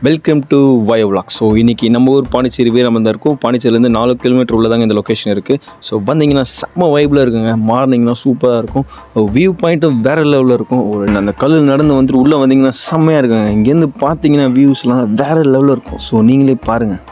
Welcome to வய vlog. So இன்றைக்கி நம்ம ஊர் பாண்டிச்சேரி வீரமந்தா இருக்கும். பாண்டிச்சேரிலேருந்து 4 கிலோமீட்டர் உள்ளதாங்க இந்த லொக்கேஷன் இருக்குது. ஸோ வந்தீங்கன்னா செம்ம வைப்பில் இருக்குங்க. மார்னிங்னா சூப்பராக இருக்கும். வியூ பாயிண்ட்டும் வேறு லெவலில் இருக்கும். அந்த கல் நடந்து வந்துட்டு உள்ளே வந்தீங்கன்னா செம்மையாக இருக்குங்க. இங்கேருந்து பார்த்தீங்கன்னா வியூஸ்லாம் வேறு லெவலில் இருக்கும். ஸோ நீங்களே பாருங்கள்.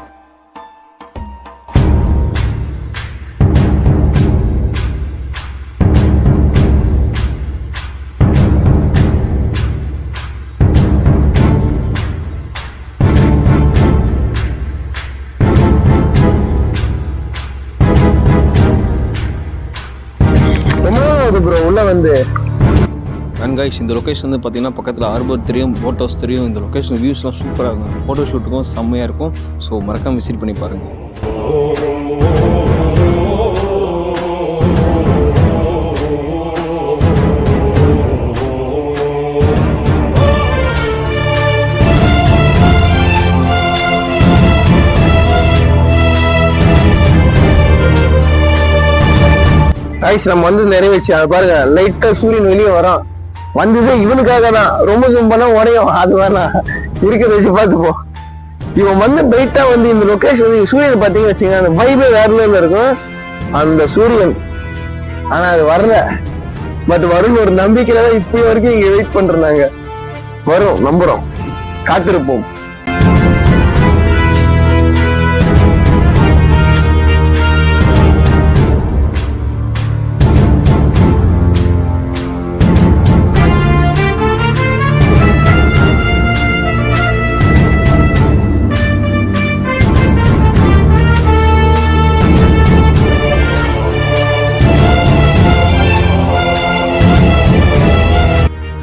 ப்ரோ உள்ள வந்து அண்ட் கைஸ், இந்த லொக்கேஷன் வந்து பார்த்தீங்கன்னா பக்கத்தில் ஹார்பர் தெரியும், போட் ஹவுஸ் தெரியும். இந்த லொக்கேஷன் வியூஸ்லாம் சூப்பராக இருக்கும். ஃபோட்டோ ஷூட்டுக்கும் செம்மையாக இருக்கும். ஸோ மறக்காம விசிட் பண்ணி பாருங்கள். ஐஸ் நம்ம வந்து நிறைவேச்சு. அது பாருங்க, லைட்டா சூரியன் வெளியே வரான். வந்தது இவனுக்காக தான். ரொம்ப ஜூம் பண்ணா உடையும். அது வேணாம், இருக்கிறத வச்சு பார்த்துப்போம். இவன் வந்து லைட்டா வந்து இந்த லொகேஷன் சூரியன் பாத்தீங்கன்னு வச்சுங்க, அந்த வைபே வேற லெவல்ல இருக்கும் அந்த சூரியன். ஆனா அது வரல. பட் வரும்னு ஒரு நம்பிக்கையில தான் இப்ப வரைக்கும் இங்க வெயிட் பண்றாங்க. வரும், நம்புறோம், காத்திருப்போம்.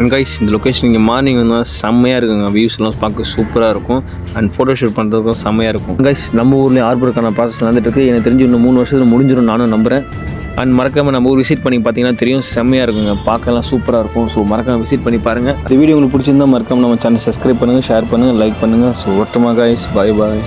அண்ட் கைஸ், இந்த லொக்கேஷன் இங்கே மார்னிங் வந்தால் செம்மையாக இருக்குங்க. வியூஸ்லாம் பார்க்க சூப்பராக இருக்கும். அண்ட் ஃபோட்டோ ஷூட் பண்ணுறதுக்கும் செம்மையாக இருக்கும். கைஸ், நம்ம ஊர்லேயே ஹார்பருக்கான ப்ராசஸ் நடந்துட்டு இருக்கு. எனக்கு தெரிஞ்சு இன்னும் 3 வருஷத்தில் முடிஞ்சிடும் நானும் நம்புகிறேன். அண்ட் மறக்காமல் நம்ம ஊர் விசிட் பண்ணி பார்த்தீங்கன்னா தெரியும், செம்மையாக இருக்குங்க. பார்க்கலாம் சூப்பராக இருக்கும். ஸோ மறக்காமல் விசிட் பண்ணி பாருங்கள். இந்த வீடியோ உங்களுக்கு பிடிச்சிருந்தா மறக்காமல் நம்ம சேனல் சப்ஸ்கிரைப் பண்ணுங்கள், ஷேர் பண்ணுங்கள், லைக் பண்ணுங்கள். ஸோ ஒட்டுமா கைஸ், பாய் பாய்.